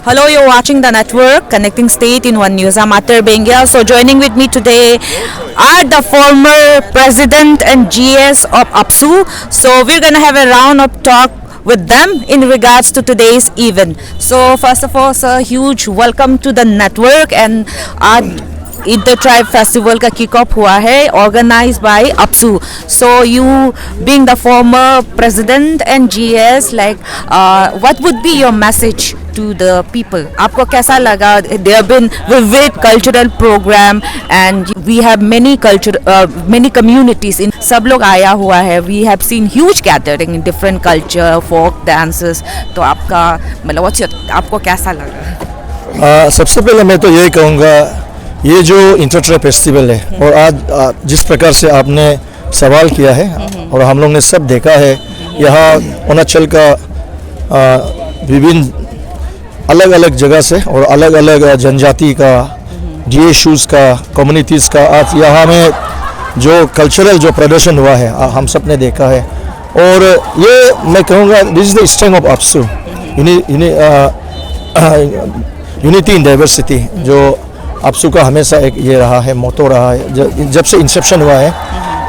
Hello, you're watching the network connecting state in one news. I'm Atar Bengia. So joining with me today are the former president and GS of APSU. So we're gonna have a round of talk with them in regards to today's event. So first of all, sir, huge welcome to the network and आज inter tribe festival का kick off हुआ है organised by AAPSU. So you being the former president and GS, like what would be your message to the people? आपको कैसा लगा? There have been vivid cultural programme and we have many communities in, सब लोग आया हुआ है. We have seen huge gathering in different culture, folk dances. तो आपका मतलब आपको कैसा लगा? सबसे पहले मैं तो यही कहूँगा, ये जो इंटर ट्राइब फेस्टिवल है और आज जिस प्रकार से आपने सवाल किया है और हम लोग ने सब देखा है, यहाँ अरुणाचल का विभिन्न अलग अलग जगह से और अलग अलग जनजाति का, DSUs का, कम्युनिटीज़ का आज यहाँ में जो कल्चरल जो प्रदर्शन हुआ है हम सब ने देखा है. और ये मैं कहूँगा this is the strength of AAPSU, unity in diversity. जो अपसू का हमेशा एक ये रहा है, मोटो रहा है जब से इंसेप्शन हुआ है.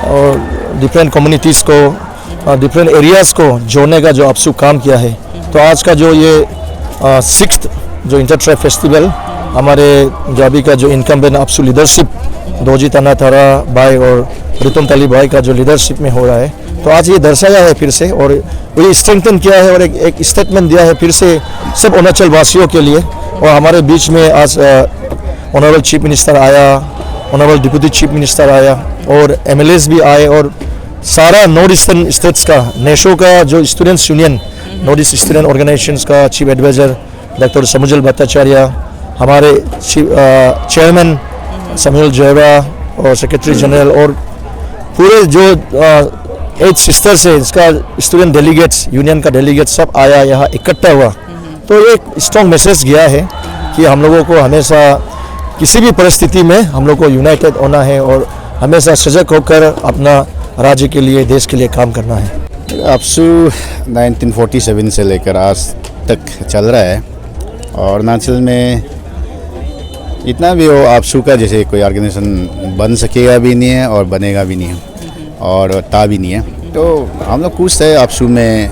और डिफरेंट कम्युनिटीज़ को, डिफरेंट एरियाज़ को जोड़ने का जो अपसू काम किया है. तो आज का जो ये 6th जो इंटर ट्राइब फेस्टिवल हमारे जाबी का जो इनकम्बेंट अपसू लीडरशिप दोजी ताना थारा भाई और रितुम तली भाई का जो लीडरशिप में हो रहा है, तो आज ये दर्शाया है फिर से और वही स्ट्रेंथन किया है और एक स्टेटमेंट दिया है फिर से सब अरुणाचल वासियों के लिए. और हमारे बीच में आज ऑनरेबल चीफ मिनिस्टर आया, ऑनरेबल डिप्टी चीफ मिनिस्टर आया और MLAs भी आए और सारा नॉर्थ ईस्टर्न स्टेट्स का नेशो का जो students union, north east student organisations का चीफ एडवाइज़र डॉक्टर समुजल भट्टाचार्य, हमारे चेयरमैन समुल जयवा और सेक्रेटरी जनरल और पूरे जो 8 सिस्टर्स है इसका स्टूडेंट डेलीगेट्स, यूनियन का डेलीगेट सब आया, यहाँ इकट्ठा हुआ. तो एक स्ट्रॉन्ग मैसेज गया है कि हम लोगों को हमेशा किसी भी परिस्थिति में हम लोग को यूनाइटेड होना है और हमेशा सजग होकर अपना राज्य के लिए, देश के लिए काम करना है. अपसू 1947 से लेकर आज तक चल रहा है और अरुणाचल में इतना भी हो अपसू का जैसे कोई ऑर्गेनाइजेशन बन सकेगा भी नहीं है और बनेगा भी नहीं है और ता भी नहीं है. तो हम लोग खुश है अपसू में,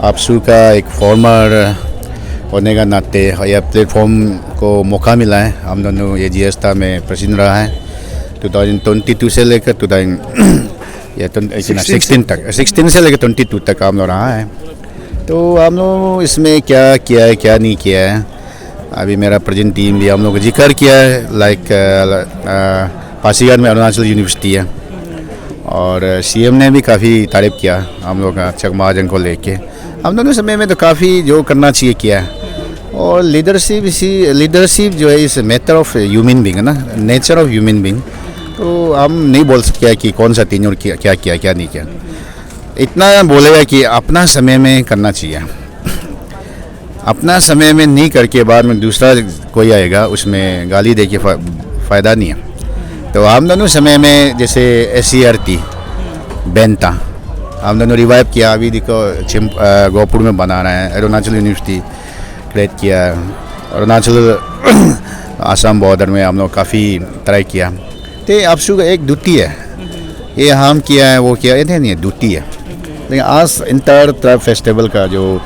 अपसू का एक फॉर्मर होने का नाते यह प्लेटफॉर्म को मौका मिला है. हम दोनों ये GS में प्रेसिडेंट रहा है 2022 से लेकर 16 से लेकर 22 तक हम लोग रहा है. तो हम लोग इसमें क्या किया है क्या नहीं किया है, अभी मेरा प्रेजेंट टीम भी हम लोग को जिक्र किया है. लाइक पासीघाट में अरुणाचल यूनिवर्सिटी है और CM ने भी काफ़ी तारीफ किया हम लोग का चकमाजन को लेके. हम दोनों समय में तो काफ़ी जो करना चाहिए किया है. और लीडरशिप जो है इस मैटर ऑफ ह्यूमन बीइंग है ना, नेचर ऑफ ह्यूमन बीइंग. तो हम नहीं बोल सकते कि कौन सा तीन और क्या किया क्या नहीं किया. इतना बोलेगा कि अपना समय में करना चाहिए. अपना समय में नहीं करके बाद में दूसरा कोई आएगा उसमें गाली दे के फ़ायदा नहीं है. तो हम दोनों समय में जैसे SCRT बैन था, हम दोनों रिवाइव किया. अभी देखो गोपुर में बना रहे हैं, अरुणाचल यूनिवर्सिटी क्रिएट किया, अरुणाचल आसाम बॉर्डर में हम लोग काफ़ी ट्राई किया. तो अपसू का एक ड्यूटी है, ये हम किया है वो किया है, नहीं ड्यूटी है. लेकिन आज इंटर ट्राइब फेस्टिवल का जो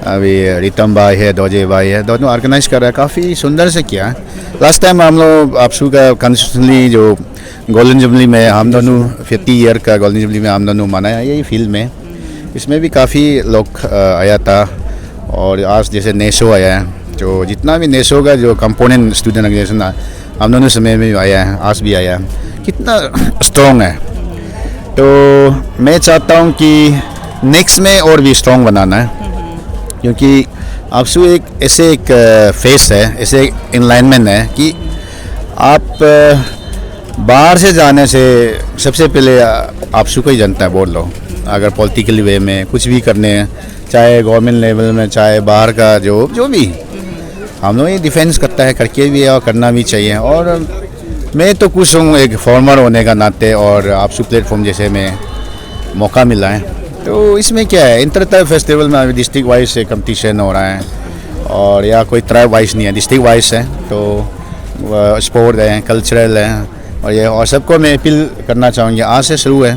अभी रितम भाई है, दोजे भाई है, दोनों ऑर्गेनाइज कर रहा है, काफ़ी सुंदर से किया है. लास्ट टाइम हम लोग अपसू का कंसिस्टेंटली जो गोल्डन जुबली में हम दोनों 50 ईयर का गोल्डन जुबली में हम दोनों मनाया यही फील्ड में. इसमें भी काफ़ी लोग आया था. और आज जैसे नेशो आया है, जो जितना भी नेशो का जो कंपोनेंट स्टूडेंट ऑर्गेनाइजेशन हम दोनों समय में आया है, आज भी आया है, कितना स्ट्रॉन्ग है. तो मैं चाहता हूँ कि नेक्स्ट में और भी स्ट्रॉन्ग बनाना है, क्योंकि अपसू एक ऐसे एक फेस है, ऐसे इनलाइनमेंट है कि आप बाहर से जाने से सबसे पहले अपसू को ही जनता है बोल लो. अगर पॉलिटिकल वे में कुछ भी करने हैं, चाहे गवर्नमेंट लेवल में चाहे बाहर का जो भी हम लोग ये डिफेंस करता है, करके भी है और करना भी चाहिए. और मैं तो खुश हूँ एक फॉर्मर होने का नाते और अपसू प्लेटफॉर्म जैसे में मौका मिला है. तो इसमें क्या है, इंटर ट्राइब फेस्टिवल में अभी डिस्ट्रिक्ट वाइज से कंपटीशन हो रहा है और यहाँ कोई ट्राइब वाइज नहीं है, डिस्ट्रिक्ट वाइज है। तो स्पोर्ट है, कल्चरल है, और सबको मैं अपील करना चाहूँगी, आज से शुरू है,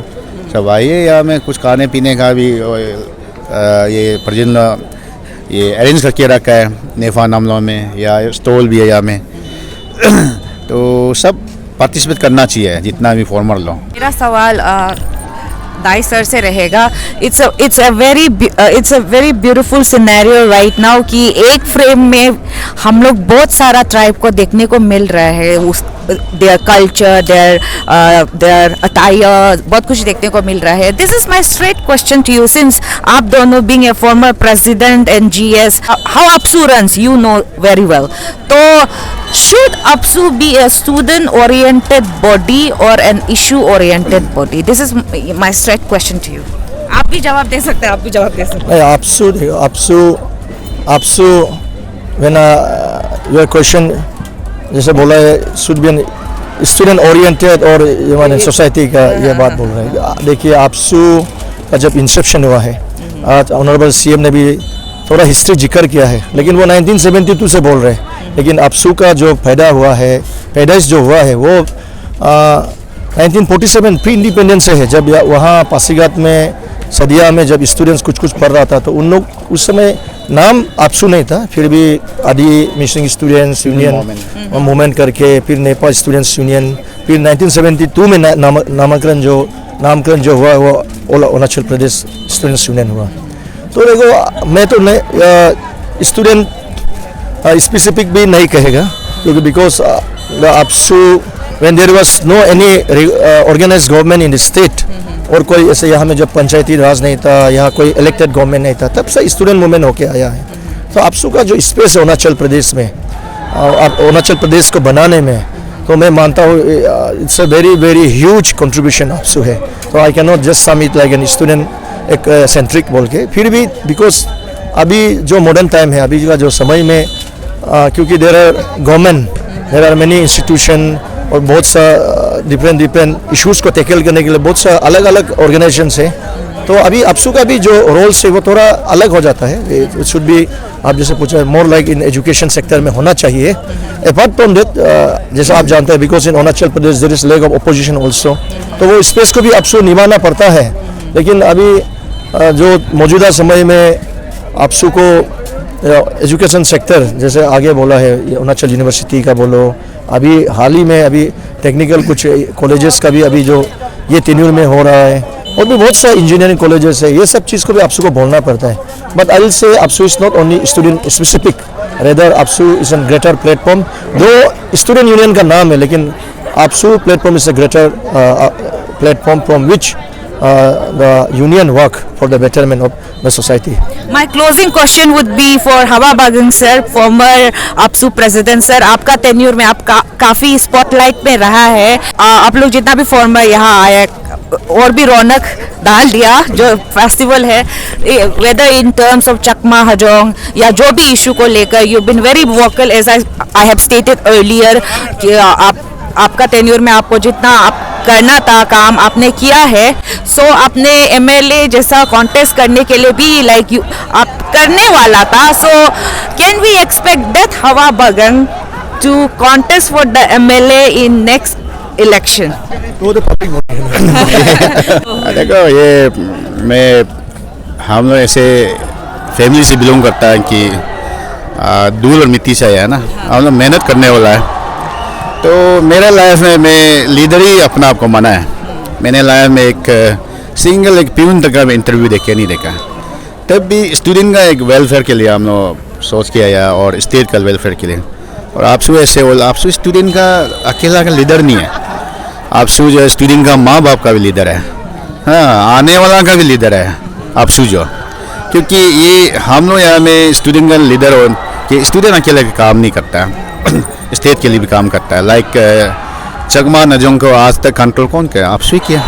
सब आइए। यहाँ में कुछ खाने पीने का भी ये प्रेजेंट ये अरेंज करके रखा है नेफा नामलों में, या स्टॉल भी है यहाँ में। तो सब पार्टिसिपेट करना चाहिए जितना भी फॉर्मर लोग। मेरा सवाल दाई सर से रहेगा। It's a very beautiful scenario right now कि एक फ्रेम में हम लोग बहुत सारा ट्राइब को देखने को मिल रहा है, उस देयर कल्चर, देयर अटायर, बहुत कुछ देखने को मिल रहा है। This is my straight question to you, since आप दोनों being a former president and GS, how APSU runs you know very well. तो should APSU be a student oriented body or an issue oriented body? This is my straight question to you. आप भी जवाब दे सकते हैं, आप भी जवाब दे सकते हैं। नहीं, APSU when your question जैसे बोला है शुड बी स्टूडेंट ओरिएंटेड और ये सोसाइटी का ये बात बोल रहे हैं। देखिए APSU का जब इंसेप्शन हुआ है, आज ऑनरेबल CM ने भी थोड़ा हिस्ट्री जिक्र किया है, लेकिन वो 1972 से बोल रहे हैं। लेकिन APSU का जो पैदा हुआ है, पैदाइश जो हुआ है वो 1947 प्री इंडिपेंडेंस से है। जब वहाँ पासीघाट में सदिया में जब स्टूडेंट्स कुछ पढ़ रहा था, तो उन लोग उस समय नाम APSU नहीं था, फिर भी आदि मिशनिंग स्टूडेंट्स यूनियन मूवमेंट करके, फिर नेपाल स्टूडेंट्स यूनियन, फिर 1972 में नामकरण जो हुआ वो अरुणाचल प्रदेश स्टूडेंट्स यूनियन हुआ। तो देखो, मैं तो स्टूडेंट स्पेसिफिक भी नहीं कहेगा, क्योंकि because APSU when there was no any organized government in the state, और कोई ऐसे यहाँ में जब पंचायती राज नहीं था, यहाँ कोई इलेक्टेड गवर्नमेंट नहीं था, तब से स्टूडेंट मूवमेंट होके आया है। तो APSU का जो स्पेस है अरुणाचल प्रदेश में, अरुणाचल प्रदेश को बनाने में, तो मैं मानता हूँ it's a very huge contribution APSU है। तो I can not just sum it like an student एक सेंट्रिक बोल के। फिर भी बिकॉज अभी जो मॉडर्न टाइम है, अभी का जो समय में, क्योंकि there are government, there are many institution और बहुत सा डिफरेंट इश्यूज़ को टैकल करने के लिए बहुत सा अलग अलग ऑर्गेनाइजेशंस है। तो अभी APSU का भी जो रोल्स है वो थोड़ा अलग हो जाता है। इट शुड बी, आप जैसे पूछा, more like in education sector में होना चाहिए। अपार्ट फ्रॉम दैट, जैसा आप जानते हैं, because in Arunachal Pradesh there is lack of opposition also, तो वो स्पेस को भी APSU निभाना पड़ता है। लेकिन अभी जो मौजूदा समय में APSU को एजुकेशन सेक्टर, जैसे आगे बोला है अरुणाचल यूनिवर्सिटी का बोलो, अभी हाल ही में अभी टेक्निकल कुछ कॉलेजेस का भी अभी जो ये टेन्यूर में हो रहा है, और भी बहुत सारे इंजीनियरिंग कॉलेजेस है, ये सब चीज़ को भी APSU को बोलना पड़ता है। But I will say APSU is not only student specific, rather APSU is an greater platform. दो स्टूडेंट यूनियन का नाम है, लेकिन APSU platform is a greater platform from which the union work for the betterment of the society. My closing question would be for Hawa Bagang sir, former APSU president sir. आपका tenure में आप काफ़ी spotlight में रहा है। आप लोग जितना भी फॉर्मर यहाँ आया और भी रौनक डाल दिया जो फेस्टिवल है, whether in terms of Chakma Hajong या जो भी इशू को लेकर, you been very vocal as I have stated earlier कि आपका टेन्यूर में आपको जितना आप करना था काम आपने किया है। सो आपने MLA जैसा कॉन्टेस्ट करने के लिए भी लाइक यू आप करने वाला था। So can we expect that Hawa Bagang to contest for the MLA in next election? देखो, ये मैं हम लोग ऐसे फैमिली से बिलोंग करता है कि धूल और मिट्टी से है ना, हम लोग मेहनत करने वाला है। तो मेरा लाइफ में मैं लीडर ही अपना आप को माना है। मैंने लाइफ में एक सिंगल एक प्यून तक का इंटरव्यू देखे नहीं देखा। तब भी स्टूडेंट का एक वेलफेयर के लिए हम लोग सोच के आया, और स्टेट का वेलफेयर के लिए। और APSU ऐसे APSU स्टूडेंट का अकेला का लीडर नहीं है, APSU जो स्टूडेंट का माँ बाप का भी लीडर है, हाँ, आने वाला का भी लीडर है APSU जो। क्योंकि ये हम लोग यहाँ में स्टूडेंट का लीडर हो कि स्टूडेंट अकेले काम नहीं करता है, स्टेट के लिए भी काम करता है। लाइक चकमा नजोंग को आज तक कंट्रोल कौन किया? APSU किया।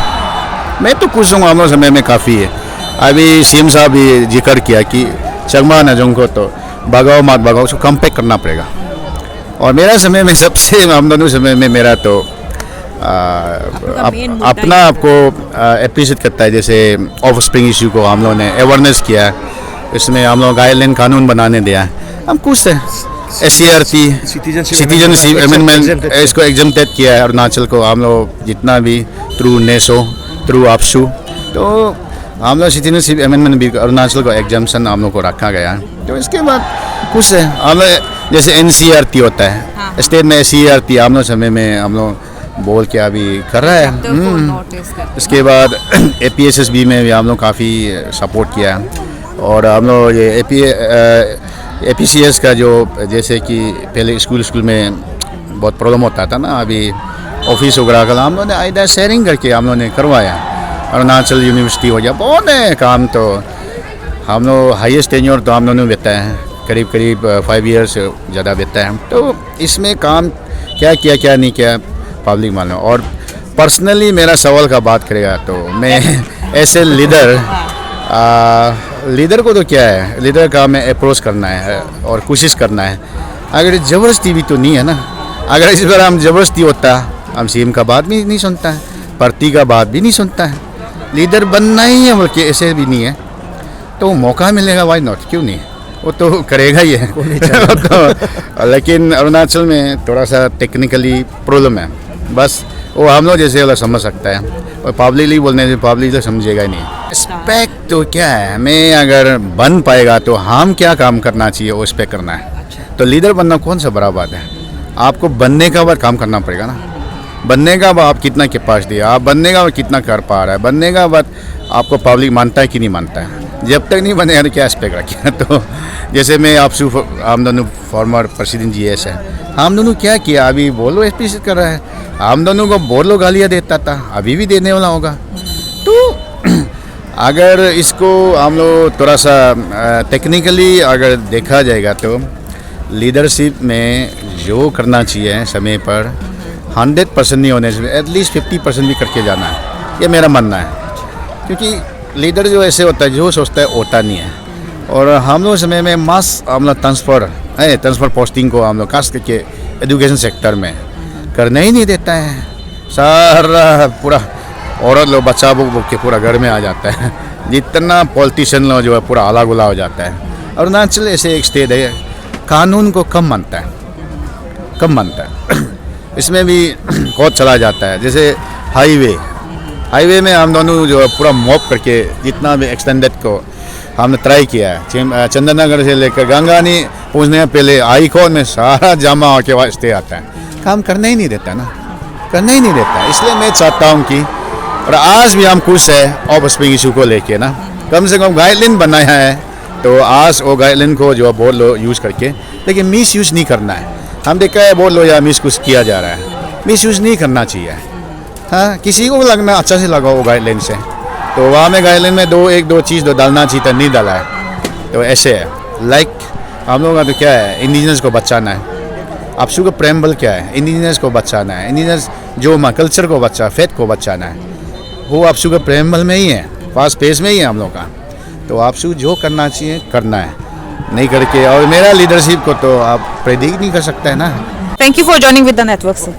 मैं तो खुश हूँ, हम लोग समय में काफ़ी है। अभी CM साहब भी जिक्र किया कि चकमा नजोंग को तो भगाओ मत भगाओ, उसको कम्पेक्ट करना पड़ेगा। और मेरा समय में सबसे, हम दोनों समय में मेरा तो अपना आपको अप्रिशिएट करता है। जैसे ऑफ स्प्रिंग इशू को हम लोगों ने अवेयरनेस किया, इसमें हम लोग गाइडलाइन कानून बनाने दिया। हम खुश हैं। SCRT सिटीजनशिप अमेंडमेंट इसको एग्जम्प्टेड किया है अरुणाचल को, हम लोग जितना भी थ्रू नेसो थ्रू आपसू, तो हम लोग सिटीजनशिप अमेंडमेंट भी अरुणाचल को एग्जाम्पशन हम लोग को रखा गया है। तो इसके बाद खुश है हम लोग। जैसे NCRT होता है स्टेट में, SCRT हम लोग समय में हम लोग बोल के अभी कर रहा है। इसके बाद APSSB में भी हम लोग काफ़ी सपोर्ट किया है। और हम लोग ये APCS का जो जैसे कि पहले स्कूल में बहुत प्रॉब्लम होता था ना, अभी ऑफिस वगैरह का हम लोगों ने आइडिया शेयरिंग करके हम लोगों ने करवाया। अरुणाचल यूनिवर्सिटी हो गया, बहुत है काम। तो हम लोग हाईएस्ट टेन्योर तो हम लोगों ने बिताया है, करीब 5 ईयर्स से ज़्यादा बिताया है। तो इसमें काम क्या किया क्या नहीं किया पब्लिक मालूम। और पर्सनली मेरा सवाल का बात करेगा तो मैं ऐसे लीडर को तो क्या है, लीडर का मैं अप्रोच करना है और कोशिश करना है। अगर ज़बरदस्ती भी तो नहीं है ना, अगर इस बार हम ज़बरदस्ती होता, हम CM का बात भी नहीं सुनता है, पार्टी का बात भी नहीं सुनता है, लीडर बनना ही है बल्कि ऐसे भी नहीं है, तो मौका मिलेगा वाई नॉट, क्यों नहीं, वो तो करेगा ही है। तो लेकिन अरुणाचल में थोड़ा सा टेक्निकली प्रॉब्लम है, बस वो हम लोग जैसे वाला समझ सकता है, और पब्लिकली बोलने से पब्लिक तो समझेगा ही नहीं। रिस्पेक्ट तो क्या है, मैं अगर बन पाएगा तो हम क्या काम करना चाहिए वो उस पर करना है। तो लीडर बनना कौन सा बड़ा बात है, आपको बनने का बाद काम करना पड़ेगा ना। बनने का बाद आप कितना कैपेसिटी है, आप बनने का बाद कितना कर पा रहा है, बनने का बाद आपको पब्लिक मानता है कि नहीं मानता है। जब तक नहीं बनेगा तो क्या एस्पेक्ट रखिए। तो जैसे मैं आपसे, हम दोनों फॉर्मर प्रेसिडेंट GS है, हम दोनों क्या किया, अभी बोलो एसपीसी कर रहा है, हम दोनों को बोलो गालियाँ देता था, अभी भी देने वाला होगा। तो अगर इसको हम लोग थोड़ा सा टेक्निकली अगर देखा जाएगा तो लीडरशिप में जो करना चाहिए समय पर 100% नहीं होने से एटलीस्ट 50% भी करके जाना है, ये मेरा मानना है। क्योंकि लीडर जो ऐसे होता है, जो सोचता है होता नहीं है। और हम लोग समय में मास हम लोग ट्रांसफ़र पोस्टिंग को हम लोग खास करके एजुकेशन सेक्टर में करने ही नहीं देता है। सारा पूरा औरत लोग बच्चा बुक के पूरा घर में आ जाता है, जितना पॉलिटिशियन लोग जो है पूरा आला गुला हो जाता है। अरुणाचल ऐसे एक स्टेट है, कानून को कम मानता है, इसमें भी बहुत चला जाता है। जैसे हाईवे में हम दोनों जो है पूरा मॉप करके जितना भी एक्सटेंडेड को हमने ट्राई किया है, चंदननगर से लेकर गंगानी पहुँचने पहले हाई कोर्ट में सारा जमा होकर वहाँ स्टे आता है, काम करने ही नहीं देता ना, करने ही नहीं देता। इसलिए मैं चाहता हूँ कि, और आज भी हम खुश है ऑफ स्प्रिंग इशू को लेके ना, कम से कम गाइडलाइन बनाया है, तो आज वो गाइडलाइन को जो बहुत लोग यूज़ करके, लेकिन मिस यूज़ नहीं करना है। हम देखा है बहुत लोग या मिस कुछ किया जा रहा है, मिस यूज़ नहीं करना चाहिए। हाँ, किसी को लगना अच्छा से लगाओ वो गाइडलाइन से, तो वहाँ में गाइडलाइन में एक दो चीज़ तो डालना चाहिए था, नहीं डाला है, तो ऐसे है। लाइक हम लोगों का तो क्या है, इंडिजिनस को बचाना है। आपसू का प्रेम्बल क्या है, इंडिजिनस को बचाना है, इंडिजिनस जो कल्चर को फेथ को बचाना है, वो आपसू का प्रेम्बल में ही है, फास्ट पेस में ही है हम लोग का। तो आपसू जो करना चाहिए करना है, नहीं करके। और मेरा लीडरशिप को तो आप प्रेडिक्ट नहीं कर सकते हैं ना। Thank you for joining with the network, sir.